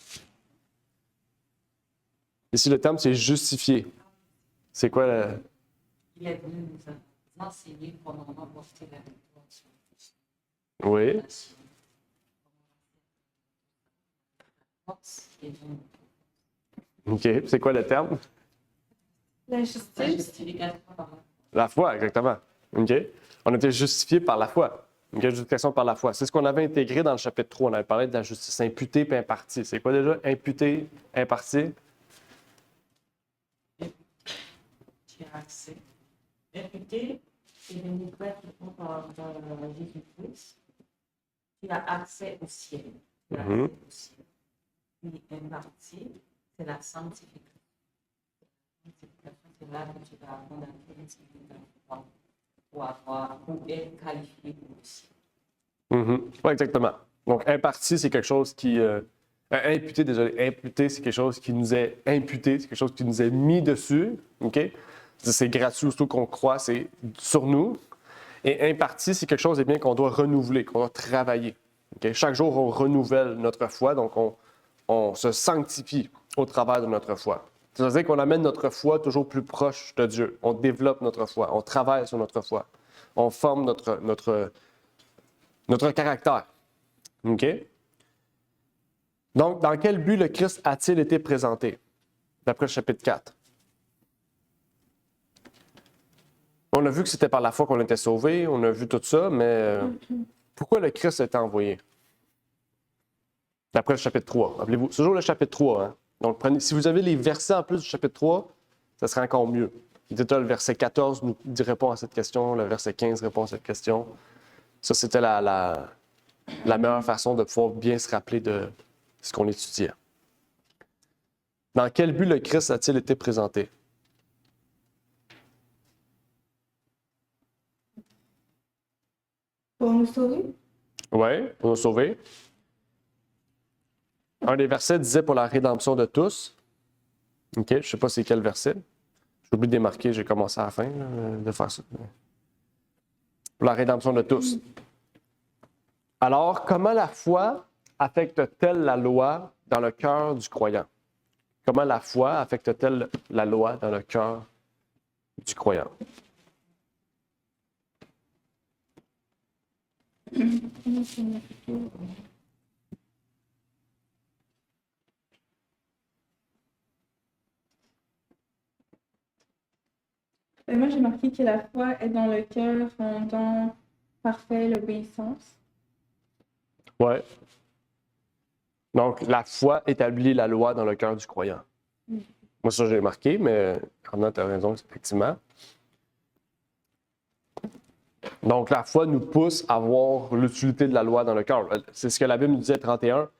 Ici, le terme, c'est justifié. C'est quoi le... Il est venu nous enseigner comment apporter la victoire sur le péché. Oui. OK, c'est quoi le terme? La La justice. justification par La foi, exactement. OK? On a été justifié par la foi. Une justification par la foi. C'est ce qu'on avait intégré dans le chapitre 3. On avait parlé de la justice imputée et impartie. C'est quoi déjà? Imputée, impartie? qui a accès. Imputé, c'est le livret qui prend par Jésus-Christ, qui a accès au ciel. Qui a accès au ciel. Puis impartie, c'est la sanctification. La sanctification, c'est là que tu vas apprendre à faire pour être qualifié pour le ciel. Oui, exactement. Donc, imparti, c'est quelque chose qui. Imputé, désolé. Imputé, c'est quelque chose qui nous est imputé, c'est quelque chose qui nous est mis dessus. OK? C'est gratuit, surtout qu'on croit, c'est sur nous. Et imparti, c'est quelque chose qu'on doit renouveler, qu'on doit travailler. Okay? Chaque jour, on renouvelle notre foi, donc on se sanctifie au travers de notre foi. C'est-à-dire qu'on amène notre foi toujours plus proche de Dieu. On développe notre foi, on travaille sur notre foi. On forme notre caractère. OK? Donc, dans quel but le Christ a-t-il été présenté? D'après le chapitre 4. On a vu que c'était par la foi qu'on était sauvés, on a vu tout ça, mais pourquoi le Christ a été envoyé? D'après le chapitre 3. Rappelez-vous, c'est toujours le chapitre 3. Hein? Donc, si vous avez les versets en plus du chapitre 3, ça serait encore mieux. Déjà, le verset 14 nous répond à cette question, le verset 15 répond à cette question. Ça, c'était la meilleure façon de pouvoir bien se rappeler de ce qu'on étudiait. Dans quel but le Christ a-t-il été présenté? Pour nous sauver. Oui, pour nous sauver. Un des versets disait pour la rédemption de tous. OK, je ne sais pas c'est quel verset. J'ai oublié de démarquer, j'ai commencé à la fin de faire ça. Pour la rédemption de tous. Alors, comment la foi affecte-t-elle la loi dans le cœur du croyant? Comment la foi affecte-t-elle la loi dans le cœur du croyant? Moi, j'ai marqué que la foi est dans le cœur, rendant parfait l'obéissance. Oui. Donc, la foi établit la loi dans le cœur du croyant. Moi, ça, j'ai marqué, mais Arnaud, tu as raison, effectivement. Donc, la foi nous pousse à voir l'utilité de la loi dans le cœur. C'est ce que la Bible nous disait, 31.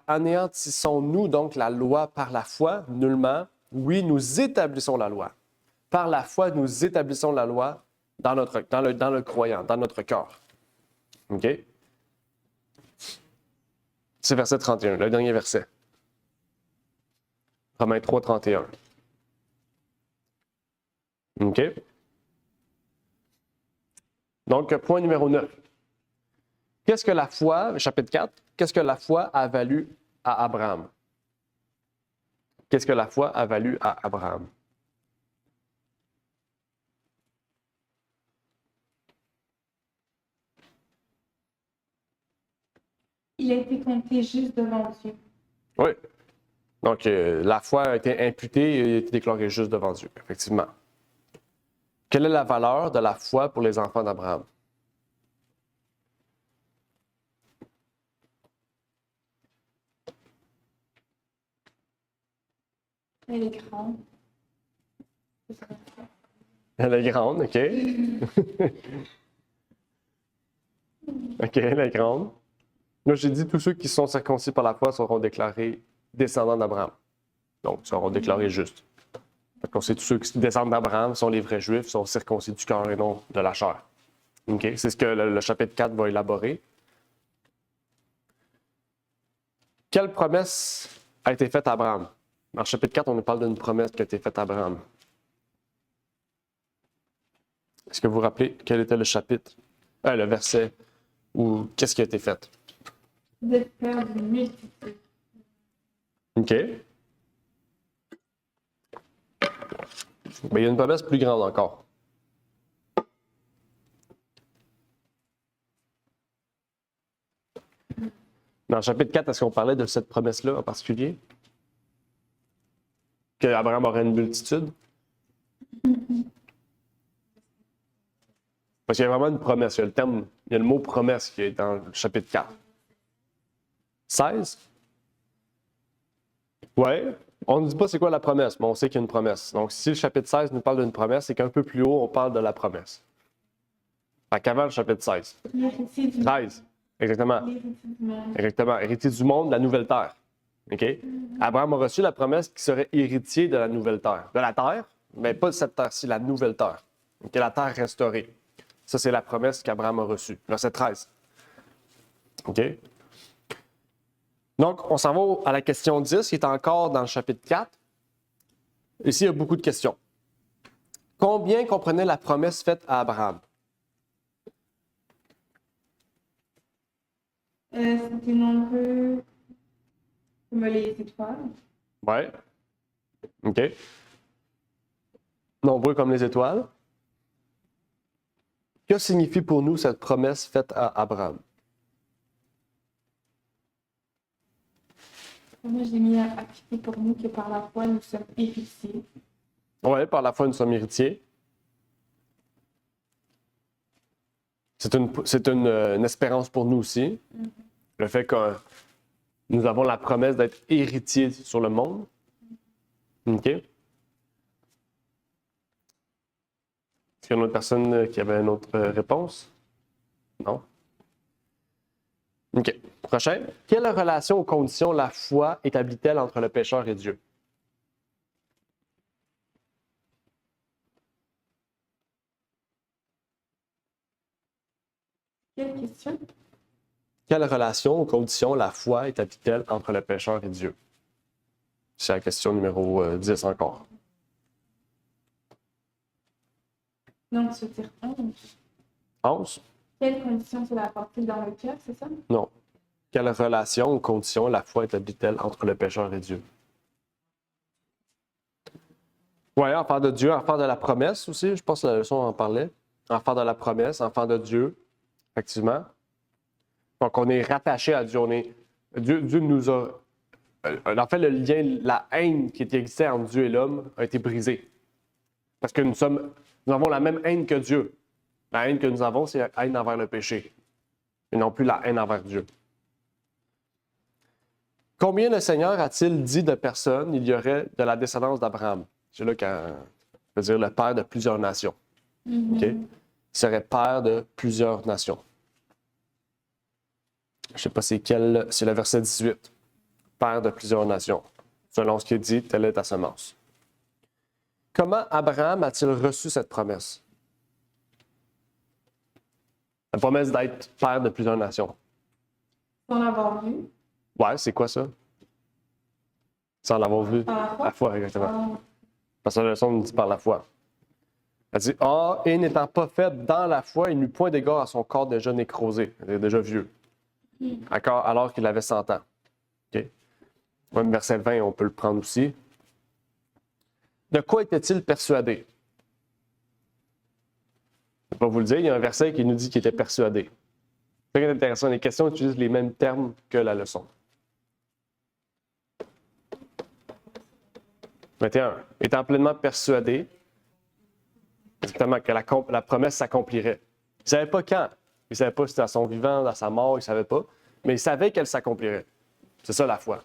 Anéantissons-nous donc la loi par la foi? Nullement. Oui, nous établissons la loi. Par la foi, nous établissons la loi dans le croyant, dans notre cœur. OK? C'est verset 31, le dernier verset. Romains 3, 31. OK? Donc, point numéro 9. Qu'est-ce que la foi, chapitre 4, qu'est-ce que la foi a valu à Abraham? Qu'est-ce que la foi a valu à Abraham? Il a été compté juste devant Dieu. Oui. Donc, la foi a été imputée et a été déclarée juste devant Dieu, effectivement. Quelle est la valeur de la foi pour les enfants d'Abraham? Elle est grande. Elle est grande, OK. OK, elle est grande. Là, j'ai dit tous ceux qui sont circoncis par la foi seront déclarés descendants d'Abraham. Donc, seront déclarés justes. Donc, c'est tous ceux qui descendent d'Abraham sont les vrais Juifs, sont circoncis du cœur et non de la chair. OK? C'est ce que le chapitre 4 va élaborer. Quelle promesse a été faite à Abraham? Dans le chapitre 4, on nous parle d'une promesse qui a été faite à Abraham. Est-ce que vous vous rappelez quel était le chapitre, le verset, ou qu'est-ce qui a été fait? De faire d'une multitude. OK. Mais il y a une promesse plus grande encore. Dans le chapitre 4, est-ce qu'on parlait de cette promesse-là en particulier? Qu'Abraham aurait une multitude? Parce qu'il y a vraiment une promesse. Il y a le mot promesse qui est dans le chapitre 4. 16? Oui. On ne dit pas c'est quoi la promesse, mais on sait qu'il y a une promesse. Donc, si le chapitre 16 nous parle d'une promesse, c'est qu'un peu plus haut, on parle de la promesse. Fait qu'avant le chapitre 16. L'héritier du 13. Exactement. l'héritier du monde. Exactement. Héritier du monde, de la nouvelle terre. OK? Abraham a reçu la promesse qu'il serait héritier de la nouvelle terre. De la terre, mais pas de cette terre-ci, la nouvelle terre. OK? La terre restaurée. Ça, c'est la promesse qu'Abraham a reçue. Verset 13. OK? Donc, on s'en va à la question 10, qui est encore dans le chapitre 4. Ici, il y a beaucoup de questions. Combien comprenait la promesse faite à Abraham? C'était nombreux comme les étoiles. Oui. OK. Nombreux comme les étoiles. Que signifie pour nous cette promesse faite à Abraham? Moi, j'ai mis à appliquer pour nous que par la foi, nous sommes héritiers. Oui, par la foi, nous sommes héritiers. C'est une espérance pour nous aussi. Le fait que nous avons la promesse d'être héritiers sur le monde. OK? Est-ce qu'il y a une autre personne qui avait une autre réponse? Non? OK. Prochain. Quelle relation ou condition la foi établit-elle entre le pécheur et Dieu? Quelle question? Quelle relation ou condition la foi établit-elle entre le pécheur et Dieu? C'est la question numéro 10 encore. Donc, se dire 11. 11? Quelle condition cela apporte-t-il dans le cœur, c'est ça? Non. Quelle relation ou condition la foi établit-elle entre le pécheur et Dieu? Oui, enfant de Dieu, enfant de la promesse aussi, je pense que la leçon en parlait. Enfant de la promesse, enfant de Dieu, effectivement. Donc, on est rattaché à Dieu. Dieu nous a... En fait, le lien, la haine qui existait entre Dieu et l'homme a été brisée. Parce que nous avons la même haine que Dieu. La haine que nous avons, c'est la haine envers le péché. Et non plus la haine envers Dieu. Combien le Seigneur a-t-il dit de personnes il y aurait de la descendance d'Abraham? C'est là qu'on veut dire le père de plusieurs nations. OK? Il serait père de plusieurs nations. Je ne sais pas c'est quel, c'est le verset 18. Père de plusieurs nations. Selon ce qui est dit, telle est ta semence. Comment Abraham a-t-il reçu cette promesse? La promesse d'être père de plusieurs nations. Sans l'avoir vu. Ouais, c'est quoi ça? Sans l'avoir vu. Par la foi? La foi, exactement. Parce que la leçon nous dit par la foi. Elle dit, ah, et n'étant pas fait dans la foi, il n'eut point d'égard à son corps déjà nécrosé, déjà vieux, alors qu'il avait 100 ans. OK? Même verset 20, on peut le prendre aussi. De quoi était-il persuadé? Je ne vais pas vous le dire, il y a un verset qui nous dit qu'il était persuadé. C'est très intéressant, les questions utilisent les mêmes termes que la leçon. 21. Étant pleinement persuadé, exactement, que la promesse s'accomplirait. Il ne savait pas quand. Il ne savait pas si c'était à son vivant, à sa mort, il ne savait pas. Mais il savait qu'elle s'accomplirait. C'est ça la foi.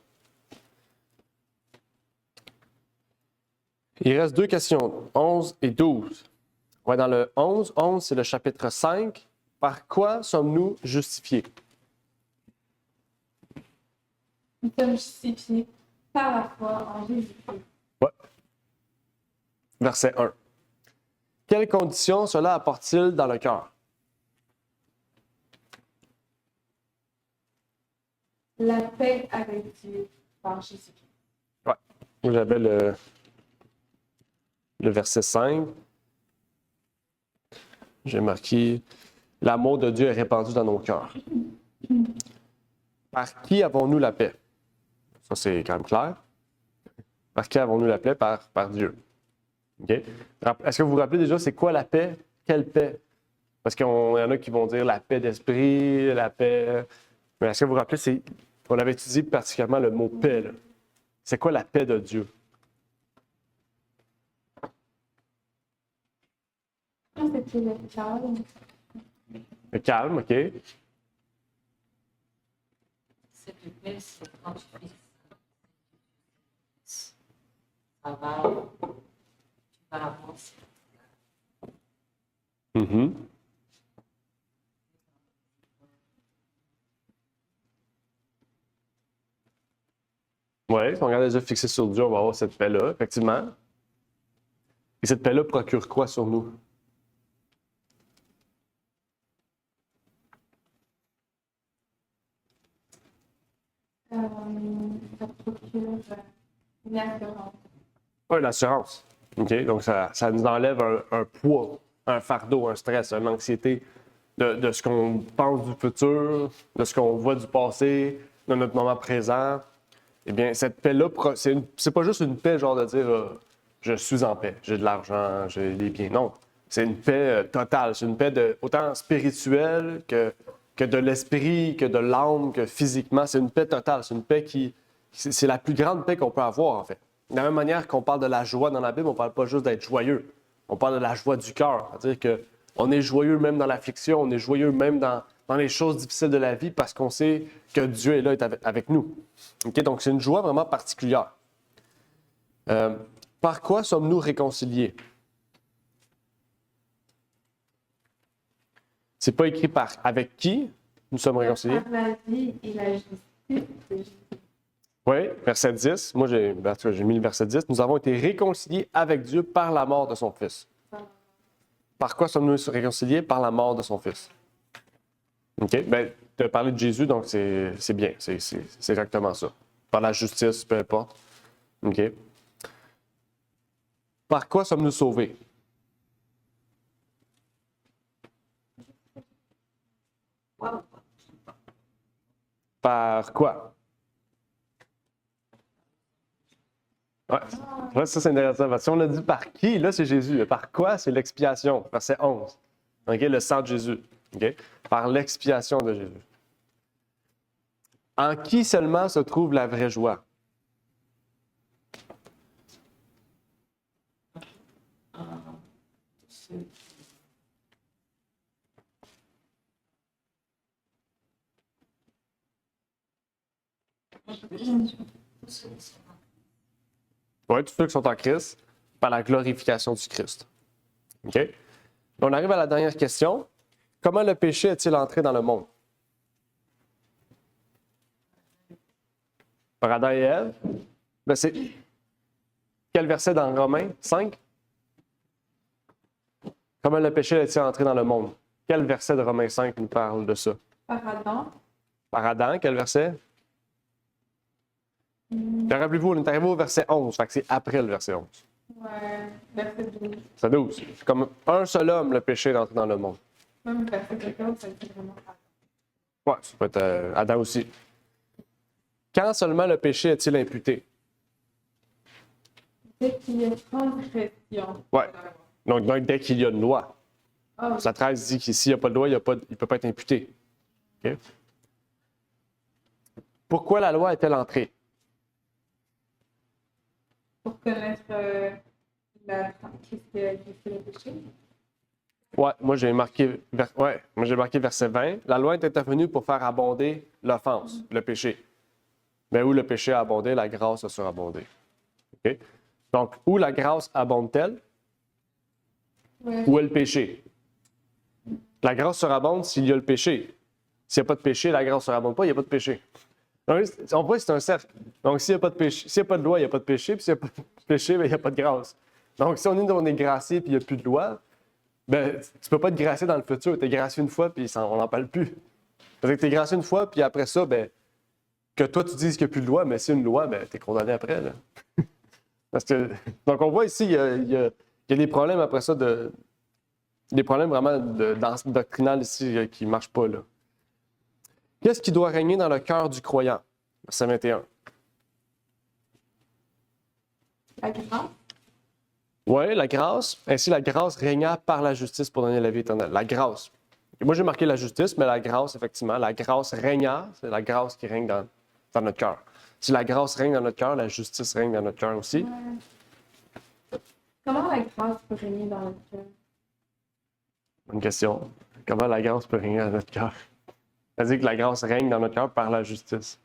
Il reste 2 questions, 11 et 12. On va dans le 11. 11, c'est le chapitre 5. Par quoi sommes-nous justifiés? Nous sommes justifiés par la foi en Jésus-Christ. Verset 1. Quelles conditions cela apporte-t-il dans le cœur? La paix avec Dieu par Jésus-Christ. Ouais. J'avais le verset 5. J'ai marqué « L'amour de Dieu est répandu dans nos cœurs. » Par qui avons-nous la paix? Ça, c'est quand même clair. Par qui avons-nous la paix? Par Dieu. OK? Est-ce que vous vous rappelez déjà, c'est quoi la paix? Quelle paix? Parce qu'il y en a qui vont dire la paix d'esprit, la paix... Mais est-ce que vous vous rappelez, on avait étudié particulièrement le mot paix. Là. C'est quoi la paix de Dieu? C'était le calme. Le calme, OK? Cette paix, c'est quand tu fais ça va, tu vas avancer. Mm-hmm. Oui, si on regarde les yeux fixés sur Dieu, on va avoir cette paix-là, effectivement. Et cette paix-là procure quoi sur nous? Ça procure une assurance. Oui, l'assurance. OK? Donc, ça nous enlève un poids, un fardeau, un stress, une anxiété de ce qu'on pense du futur, de ce qu'on voit du passé, de notre moment présent. Eh bien, cette paix-là, c'est pas juste une paix, genre de dire je suis en paix, j'ai de l'argent, j'ai des biens. Non, c'est une paix totale. C'est une paix autant spirituelle que de l'esprit, que de l'âme, que physiquement. C'est une paix totale. C'est une paix c'est la plus grande paix qu'on peut avoir, en fait. De la même manière qu'on parle de la joie dans la Bible, on ne parle pas juste d'être joyeux. On parle de la joie du cœur. C'est-à-dire qu'on est joyeux même dans l'affliction, on est joyeux même dans les choses difficiles de la vie parce qu'on sait que Dieu est là, est avec nous. Okay? Donc, c'est une joie vraiment particulière. Par quoi sommes-nous réconciliés? C'est pas écrit avec qui nous sommes réconciliés. Par la vie et la justice de Jésus. Oui, verset 10. Moi, j'ai mis le verset 10. Nous avons été réconciliés avec Dieu par la mort de son Fils. Par quoi sommes-nous réconciliés? Par la mort de son Fils. OK? Bien, tu as parlé de Jésus, donc c'est bien. C'est exactement ça. Par la justice, peu importe. OK? Par quoi sommes-nous sauvés? Par quoi? Ouais, ça c'est intéressant. Si on a dit par qui, là c'est Jésus. Par quoi? C'est l'expiation. Verset 11. OK? Le sang de Jésus. OK? Par l'expiation de Jésus. En qui seulement se trouve la vraie joie? Oui, tous ceux qui sont en Christ, par la glorification du Christ. OK? On arrive à la dernière question. Comment le péché est-il entré dans le monde? Par Adam et Ève. Ben c'est quel verset dans Romains 5? Comment le péché est-il entré dans le monde? Quel verset de Romains 5 nous parle de ça? Par Adam. Par Adam, quel verset? Puis rappelez-vous, on est arrivé au verset 11, fait que c'est après le verset 11. Ouais, verset 12. C'est 12. C'est comme un seul homme, le péché est entré dans le monde. Même verset 14, ça dit vraiment pas. Ouais, ça peut être Adam aussi. Quand seulement le péché est-il imputé? Dès qu'il y a transgression. Ouais. Donc, dès qu'il y a une loi. Ah, La 13 dit que s'il n'y a pas de loi, il ne peut pas être imputé. OK? Pourquoi la loi est-elle entrée? pour connaître qu'est-ce qui a fait le péché. Ouais, moi j'ai marqué verset 20. La loi est intervenue pour faire abonder l'offense, le péché. Mais où le péché a abondé, la grâce a surabondé. OK? Donc, où la grâce abonde-t-elle? Ouais. Où est le péché? La grâce surabonde s'il y a le péché. S'il n'y a pas de péché, la grâce ne surabonde pas, il n'y a pas de péché. Donc, on voit que c'est un cercle. Donc, s'il n'y a pas de péché, s'il n'y a pas de loi, il n'y a pas de péché, puis s'il n'y a pas de péché, bien, il n'y a pas de grâce. Donc, si on est gracié puis il n'y a plus de loi, ben, tu ne peux pas être gracié dans le futur. Tu es gracié une fois, puis on n'en parle plus. Parce que tu es gracié une fois, puis après ça, ben, que toi, tu dises qu'il n'y a plus de loi, mais c'est une loi, ben, tu es condamné après. Là. Parce que, donc, on voit ici, il y a des problèmes après ça, des problèmes vraiment doctrinales ici qui ne marchent pas. Là. Qu'est-ce qui doit régner dans le cœur du croyant? Verset 21. La grâce. Oui, la grâce. Ainsi, la grâce régna par la justice pour donner la vie éternelle. La grâce. Et moi, j'ai marqué la justice, mais la grâce, effectivement, la grâce régna, c'est la grâce qui règne dans notre cœur. Si la grâce règne dans notre cœur, la justice règne dans notre cœur aussi. Comment la grâce peut régner dans notre cœur? Bonne question. Comment la grâce peut régner dans notre cœur? C'est-à-dire que la grâce règne dans notre cœur par la justice.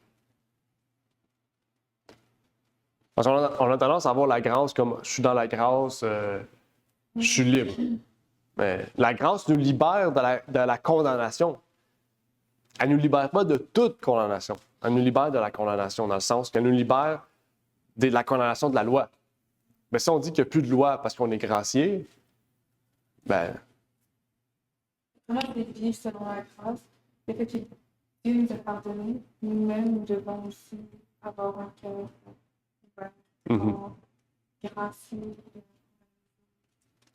Parce qu'on a tendance à voir la grâce comme je suis dans la grâce, je suis libre. Mais la grâce nous libère de la condamnation. Elle ne nous libère pas de toute condamnation. Elle nous libère de la condamnation, dans le sens qu'elle nous libère de la condamnation de la loi. Mais si on dit qu'il n'y a plus de loi parce qu'on est gracié, ben, Comment c'est vivre selon la grâce? Le fait que Dieu nous a pardonné, nous-mêmes, nous devons aussi avoir un cœur ouvert, gracieux.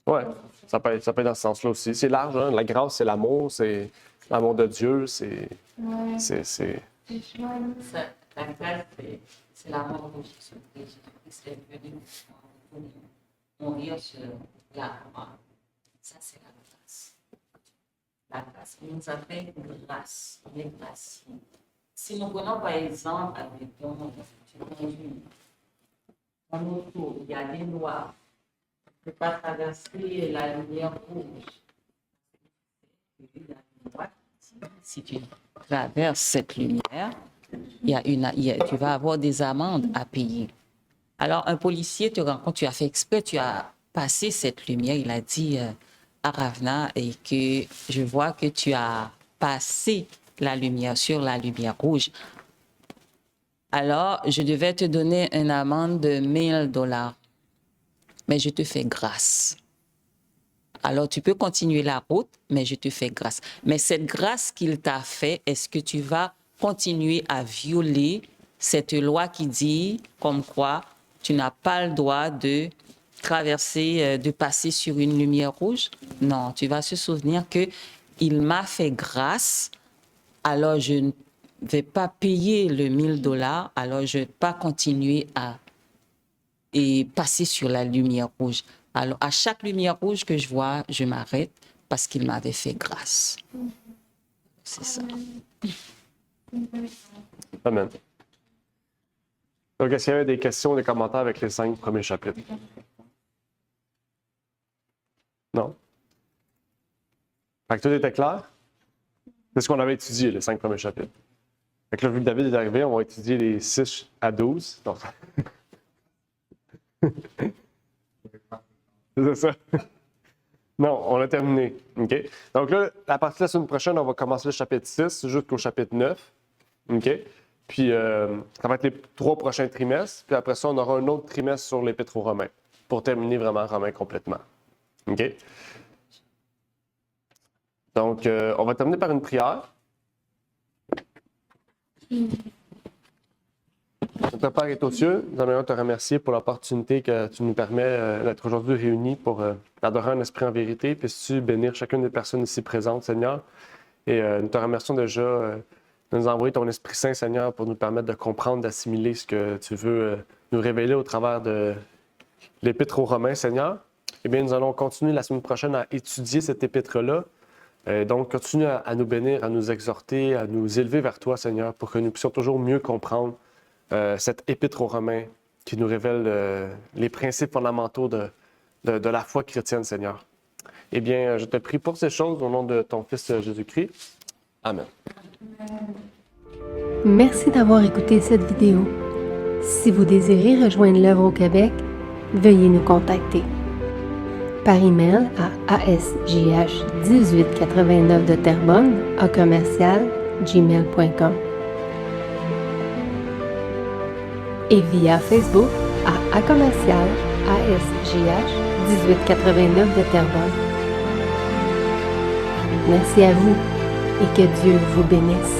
ouais, ça peut être dans ce sens-là aussi. C'est large, hein? La grâce, c'est l'amour de Dieu, c'est. Ouais, c'est- c'est chouette. La grâce, c'est l'amour de Jésus-Christ. Jésus-Christ est venu mourir sur la croix. Ça, c'est la grâce. La grâce. Il nous a fait grâce. Il est gracieux. Si nous prenons par exemple, avec ton auto, il y a des lois. On ne peut pas traverser la lumière rouge. Si tu traverses cette lumière, tu vas avoir des amendes à payer. Alors, un policier te rencontre, tu as fait exprès, tu as passé cette lumière, il a dit à Ravna, et que je vois que tu as passé la lumière sur la lumière rouge. Alors, je devais te donner une amende de $1000, mais je te fais grâce. Alors, tu peux continuer la route, mais je te fais grâce. Mais cette grâce qu'il t'a fait, est-ce que tu vas continuer à violer cette loi qui dit comme quoi tu n'as pas le droit de traverser, de passer sur une lumière rouge? Non, tu vas se souvenir que il m'a fait grâce, alors je ne vais pas payer le $1000, alors je ne vais pas continuer à passer sur la lumière rouge. Alors, à chaque lumière rouge que je vois, je m'arrête parce qu'il m'avait fait grâce. C'est ça. Amen. Donc, est-ce qu'il y avait des questions, des commentaires avec les 5 premiers chapitres? Non? Fait que tout était clair? C'est ce qu'on avait étudié, les 5 premiers chapitres. Fait que là, vu que David est arrivé, on va étudier les 6 à 12. Donc... C'est ça. Non, on a terminé. OK? Donc là, à partir de la semaine prochaine, on va commencer le chapitre 6 jusqu'au chapitre 9. OK? Puis, ça va être les 3 prochains trimestres. Puis après ça, on aura un autre trimestre sur l'Épître aux Romains pour terminer vraiment Romains complètement. OK? Donc, on va terminer par une prière. Notre Père est aux cieux, nous aimerions te remercier pour l'opportunité que tu nous permets d'être aujourd'hui réunis pour adorer un esprit en vérité. Puisses-tu bénir chacune des personnes ici présentes, Seigneur. Et nous te remercions déjà de nous envoyer ton Esprit Saint, Seigneur, pour nous permettre de comprendre, d'assimiler ce que tu veux nous révéler au travers de l'Épître aux Romains, Seigneur. Eh bien, nous allons continuer la semaine prochaine à étudier cette épître-là. Donc, continue à nous bénir, à nous exhorter, à nous élever vers toi, Seigneur, pour que nous puissions toujours mieux comprendre cette épître aux Romains qui nous révèle les principes fondamentaux de la foi chrétienne, Seigneur. Eh bien, je te prie pour ces choses au nom de ton Fils Jésus-Christ. Amen. Merci d'avoir écouté cette vidéo. Si vous désirez rejoindre l'œuvre au Québec, veuillez nous contacter par email à asjh1889 de Terrebonne @gmail.com et via Facebook à @asjh1889 de Terrebonne. Merci à vous et que Dieu vous bénisse.